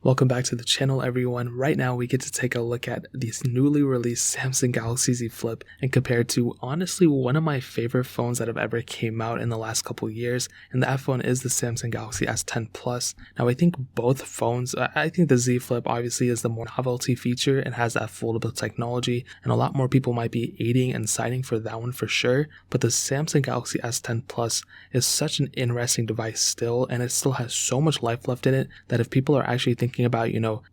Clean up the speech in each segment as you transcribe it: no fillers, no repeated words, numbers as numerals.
Welcome back to the channel, everyone. Right now we get to take a look at this newly released Samsung Galaxy Z Flip and compare it to honestly one of my favorite phones that have ever came out in the last couple years, and that phone is the Samsung Galaxy S10 Plus. Now I think both phones, I think the Z Flip obviously is the more novelty feature and has that foldable technology, and a lot more people might be aiding and citing for that one for sure, but the Samsung Galaxy S10 Plus is such an interesting device still, and it still has so much life left in it that if people are actually thinking about,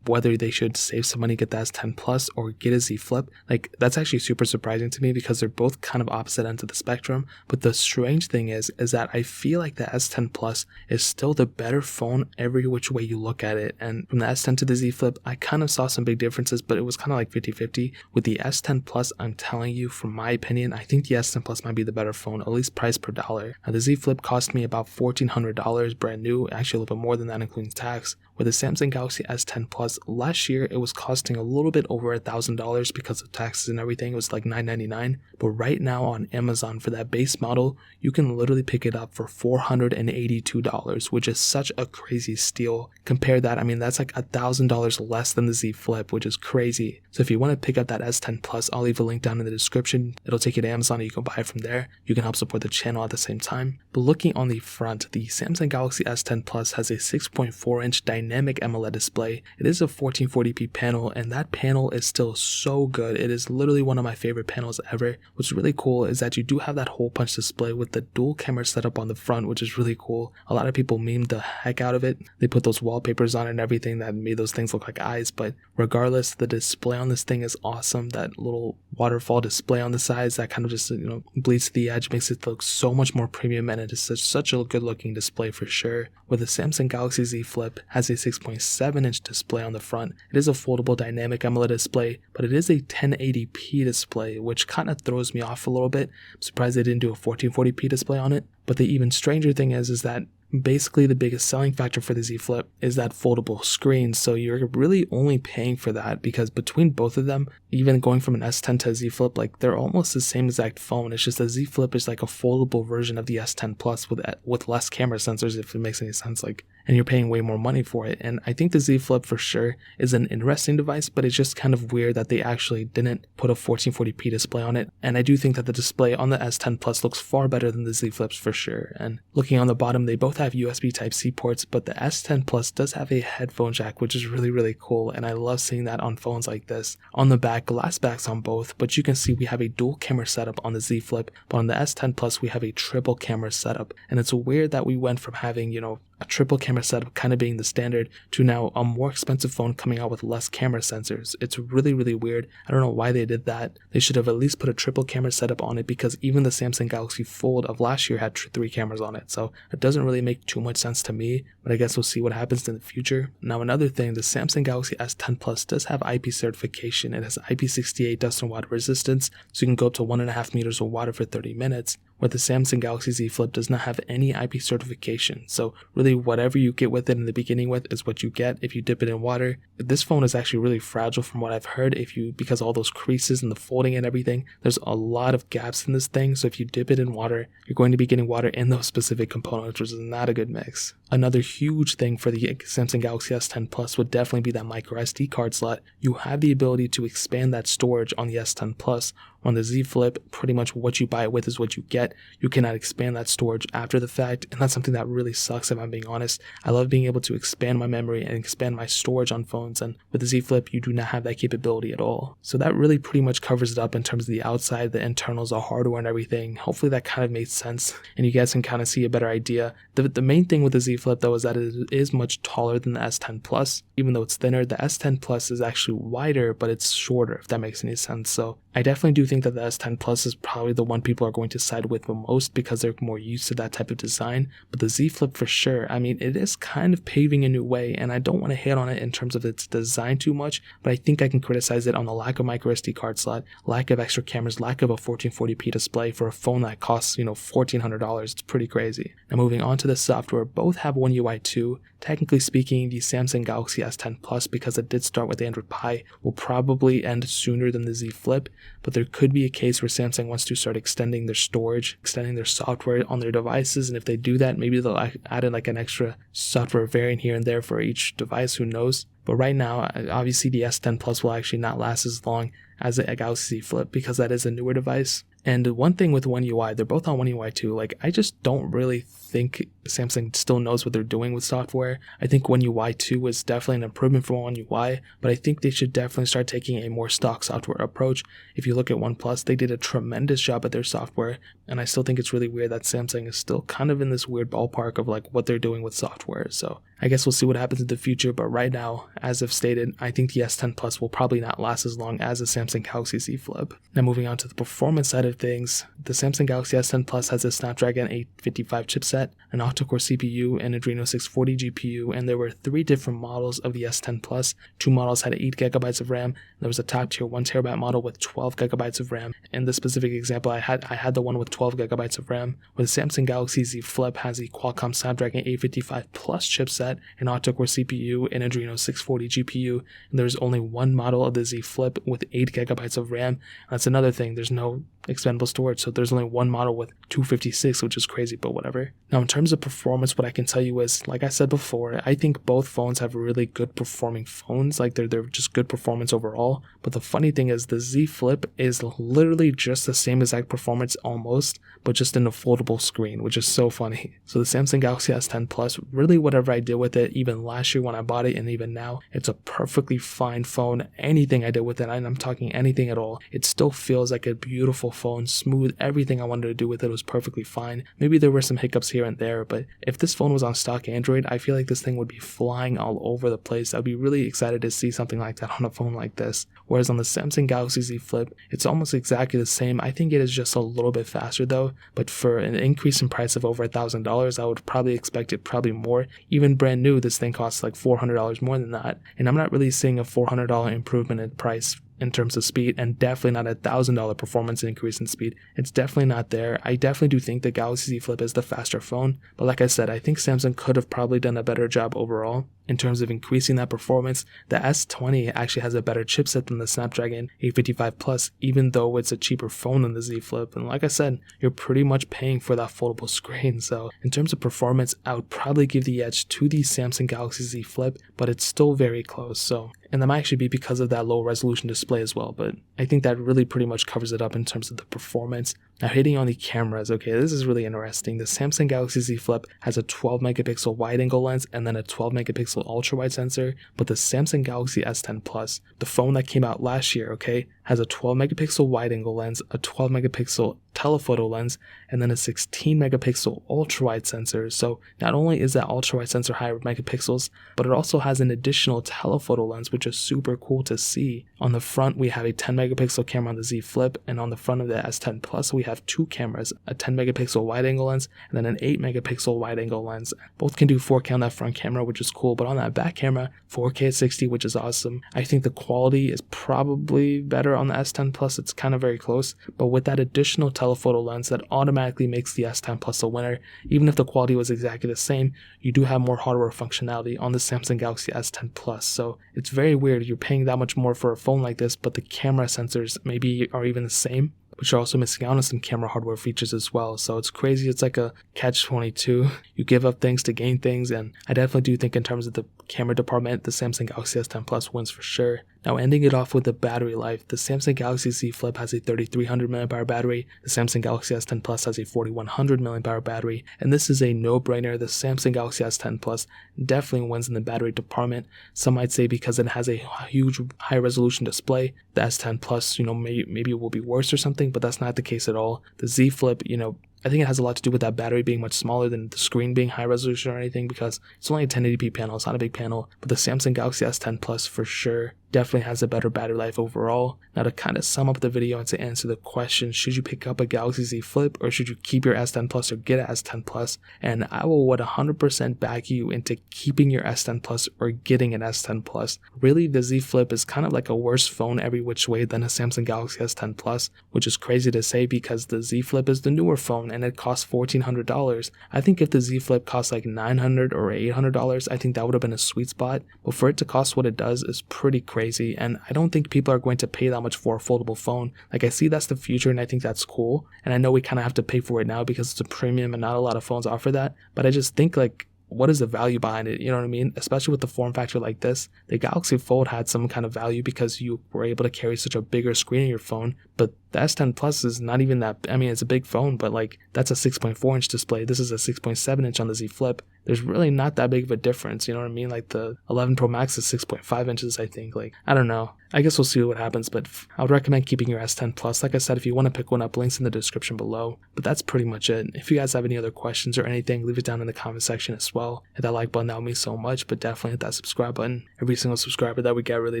whether they should save some money, get the S10 Plus or get a Z Flip, like that's actually super surprising to me because they're both kind of opposite ends of the spectrum. But the strange thing is that I feel like the S10 Plus is still the better phone every which way you look at it. And from the S10 to the Z Flip, I kind of saw some big differences, but it was kind of like 50-50. With the S10 Plus, I'm telling you, from my opinion, I think the S10 Plus might be the better phone, at least price per dollar. Now, the Z Flip cost me about $1,400 brand new, actually a little bit more than that including tax. With the Samsung Galaxy S10 Plus, last year it was costing a little bit over $1,000 because of taxes and everything. It was like $999. But right now on Amazon for that base model, you can literally pick it up for $482, which is such a crazy steal. Compare that, that's like $1,000 less than the Z Flip, which is crazy. So if you want to pick up that S10 Plus, I'll leave a link down in the description. It'll take you to Amazon and you can buy it from there. You can help support the channel at the same time. But looking on the front, the Samsung Galaxy S10 Plus has a 6.4-inch dynamic AMOLED display. It is a 1440p panel, and that panel is still so good. It is literally one of my favorite panels ever. What's really cool is that you do have that hole punch display with the dual camera setup on the front, which is really cool. A lot of people memed the heck out of it. They put those wallpapers on it and everything that made those things look like eyes, but regardless, the display on this thing is awesome. That little waterfall display on the sides that kind of just bleeds to the edge makes it look so much more premium, and it is such a good looking display for sure. With the Samsung Galaxy Z Flip has a 6.7-inch display on the front. It is a foldable dynamic AMOLED display, but it is a 1080p display, which kind of throws me off a little bit. I'm surprised they didn't do a 1440p display on it. But the even stranger thing is that basically the biggest selling factor for the Z Flip is that foldable screen. So you're really only paying for that because between both of them, even going from an S10 to a Z Flip, like they're almost the same exact phone. It's just the Z Flip is like a foldable version of the S10 Plus with less camera sensors, if it makes any sense. And you're paying way more money for it. And I think the Z Flip for sure is an interesting device, but it's just kind of weird that they actually didn't put a 1440p display on it. And I do think that the display on the S10 Plus looks far better than the Z Flips for sure. And looking on the bottom, they both have USB Type-C ports, but the S10 Plus does have a headphone jack, which is really cool. And I love seeing that on phones like this. On the back, glass backs on both, but you can see we have a dual camera setup on the Z Flip, but on the S10 Plus, we have a triple camera setup. And it's weird that we went from having, a triple camera setup kind of being the standard to now a more expensive phone coming out with less camera sensors. It's really weird. I don't know why they did that. They should have at least put a triple camera setup on it because even the Samsung Galaxy Fold of last year had 3 cameras on it. So it doesn't really make too much sense to me, but I guess we'll see what happens in the future. Now another thing, the Samsung Galaxy S10 Plus does have IP certification. It has IP68 dust and water resistance, so you can go up to 1.5 meters of water for 30 minutes. Where the Samsung Galaxy Z Flip does not have any IP certification. So really whatever you get with it in the beginning with is what you get if you dip it in water. This phone is actually really fragile from what I've heard because all those creases and the folding and everything, there's a lot of gaps in this thing. So if you dip it in water, you're going to be getting water in those specific components, which is not a good mix. Another huge thing for the Samsung Galaxy S10 Plus would definitely be that micro SD card slot. You have the ability to expand that storage on the S10 Plus. On the Z Flip, pretty much what you buy it with is what you get. You cannot expand that storage after the fact, and that's something that really sucks if I'm being honest. I love being able to expand my memory and expand my storage on phones, and with the Z Flip, you do not have that capability at all. So that really pretty much covers it up in terms of the outside, the internals, the hardware and everything. Hopefully that kind of made sense, and you guys can kind of see a better idea. The main thing with the Z Flip though is that it is much taller than the S10 Plus. Even though it's thinner, the S10 Plus is actually wider, but it's shorter, if that makes any sense. So I definitely do think that the S10 Plus is probably the one people are going to side with the most because they're more used to that type of design. But the Z Flip for sure, it is kind of paving a new way, and I don't want to hate on it in terms of its design too much, but I think I can criticize it on the lack of micro SD card slot, lack of extra cameras, lack of a 1440p display for a phone that costs, $1,400. It's pretty crazy. Now moving on to the software, both have One UI 2. Technically speaking, the Samsung Galaxy S10 Plus, because it did start with Android Pie, will probably end sooner than the Z Flip, but there could be a case where Samsung wants to start extending their storage change extending their software on their devices, and if they do that, maybe they'll add in like an extra software variant here and there for each device, who knows. But right now, obviously the S10 Plus will actually not last as long as a Galaxy Z Flip because that is a newer device. And one thing with One UI, they're both on One UI 2. Like, I just don't really think Samsung still knows what they're doing with software. I think One UI 2 is definitely an improvement from One UI, but I think they should definitely start taking a more stock software approach. If you look at OnePlus, they did a tremendous job at their software, and I still think it's really weird that Samsung is still kind of in this weird ballpark of like what they're doing with software. So I guess we'll see what happens in the future, but right now, as I've stated, I think the S10 Plus will probably not last as long as the Samsung Galaxy Z Flip. Now moving on to the performance side of things, the Samsung Galaxy S10 Plus has a Snapdragon 855 chipset, an octa-core CPU, and Adreno 640 GPU, and there were 3 different models of the S10 Plus. 2 models had 8GB of RAM. There was a top tier 1TB model with 12GB of RAM. In this specific example, I had the one with 12GB of RAM. With the Samsung Galaxy Z Flip has a Qualcomm Snapdragon 855 Plus chipset, an octa-core CPU, and Adreno 640 GPU, and there's only one model of the Z Flip with 8GB of RAM. That's another thing, there's no expandable storage, so there's only one model with 256, which is crazy, but whatever. Now in terms of performance, what I can tell you is, like I said before, I think both phones have really good performing phones. Like they're just good performance overall. But the funny thing is the Z Flip is literally just the same exact performance almost, but just in a foldable screen, which is so funny. So the Samsung Galaxy S10 Plus, really whatever I did with it, even last year when I bought it and even now, it's a perfectly fine phone. Anything I did with it, and I'm talking anything at all, it still feels like a beautiful phone, smooth. Everything I wanted to do with it was perfectly fine. Maybe there were some hiccups here and there, but if this phone was on stock Android, I feel like this thing would be flying all over the place. I'd be really excited to see something like that on a phone like this. Whereas on the Samsung Galaxy Z Flip, it's almost exactly the same. I think it is just a little bit faster though, but for an increase in price of over $1,000, I would probably expect it probably more. Even brand new, this thing costs like $400 more than that, and I'm not really seeing a $400 improvement in price in terms of speed, and definitely not a $1,000 performance increase in speed. It's definitely not there. I definitely do think the Galaxy Z Flip is the faster phone, but like I said, I think Samsung could have probably done a better job overall in terms of increasing that performance. The S20 actually has a better chipset than the Snapdragon 855 Plus, even though it's a cheaper phone than the Z Flip. And like I said, you're pretty much paying for that foldable screen. So in terms of performance, I would probably give the edge to the Samsung Galaxy Z Flip, but it's still very close. So, and that might actually be because of that low resolution display as well, but I think that really pretty much covers it up in terms of the performance. Now hitting on the cameras, okay, this is really interesting. The Samsung Galaxy Z Flip has a 12 megapixel wide angle lens and then a 12 megapixel ultra wide sensor, but the Samsung Galaxy S10 Plus, the phone that came out last year, okay, has a 12 megapixel wide angle lens, a 12 megapixel telephoto lens, and then a 16 megapixel ultra wide sensor. So not only is that ultra wide sensor higher megapixels, but it also has an additional telephoto lens, which is super cool to see. On the front, we have a 10 megapixel camera on the Z Flip, and on the front of the S10 Plus, we have 2 cameras, a 10 megapixel wide angle lens, and then an 8 megapixel wide angle lens. Both can do 4K on that front camera, which is cool, but on that back camera, 4K at 60, which is awesome. I think the quality is probably better on the S10 Plus. It's kind of very close, but with that additional telephoto lens, that automatically makes the S10 Plus a winner. Even if the quality was exactly the same, you do have more hardware functionality on the Samsung Galaxy S10 Plus. So it's very weird. You're paying that much more for a phone like this, but the camera sensors maybe are even the same, but you're also missing out on some camera hardware features as well. So it's crazy. It's like a catch-22. You give up things to gain things, and I definitely do think in terms of the camera department, the Samsung Galaxy S10 Plus wins for sure. Now ending it off with the battery life, the Samsung Galaxy Z Flip has a 3300 mAh battery, the Samsung Galaxy S10 Plus has a 4100 mAh battery, and this is a no-brainer. The Samsung Galaxy S10 Plus definitely wins in the battery department. Some might say because it has a huge high-resolution display, the S10 Plus, maybe it will be worse or something, but that's not the case at all. The Z Flip, I think it has a lot to do with that battery being much smaller than the screen being high resolution or anything, because it's only a 1080p panel, it's not a big panel, but the Samsung Galaxy S10 Plus for sure definitely has a better battery life overall. Now to kind of sum up the video and to answer the question, should you pick up a Galaxy Z Flip or should you keep your S10 Plus or get an S10 Plus? And I will 100% back you into keeping your S10 Plus or getting an S10 Plus. Really, the Z Flip is kind of like a worse phone every which way than a Samsung Galaxy S10 Plus, which is crazy to say because the Z Flip is the newer phone and it costs $1,400. I think if the Z Flip cost like $900 or $800, I think that would have been a sweet spot, but for it to cost what it does is pretty crazy. crazy, and I don't think people are going to pay that much for a foldable phone. Like, I see that's the future, and I think that's cool, and I know we kind of have to pay for it now because it's a premium and not a lot of phones offer that, but I just think, like, what is the value behind it? You know what I mean? Especially with the form factor like this. The Galaxy Fold had some kind of value because you were able to carry such a bigger screen in your phone, but the S10 Plus is not even that. I mean, it's a big phone, but like, that's a 6.4 inch display. This is a 6.7 inch on the Z Flip. There's really not that big of a difference. You know what I mean? Like, the 11 Pro Max is 6.5 inches, I think. Like, I don't know. I guess we'll see what happens, but I would recommend keeping your S10 Plus. Like I said, if you want to pick one up, links in the description below. But that's pretty much it. If you guys have any other questions or anything, leave it down in the comment section as well. Hit that like button, that would mean so much, but definitely hit that subscribe button. Every single subscriber that we get really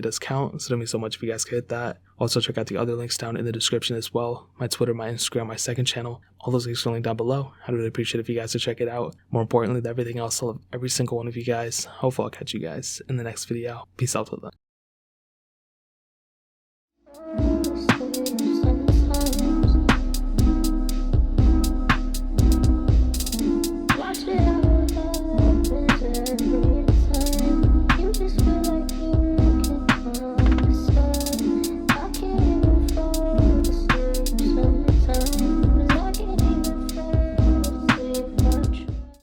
does count, so it would mean so much if you guys could hit that. Also, check out the other links down in the description as well. My Twitter, my Instagram, my second channel. All those links are linked down below. I'd really appreciate if you guys would check it out. More importantly than everything else, I love every single one of you guys. Hopefully I'll catch you guys in the next video. Peace out till then.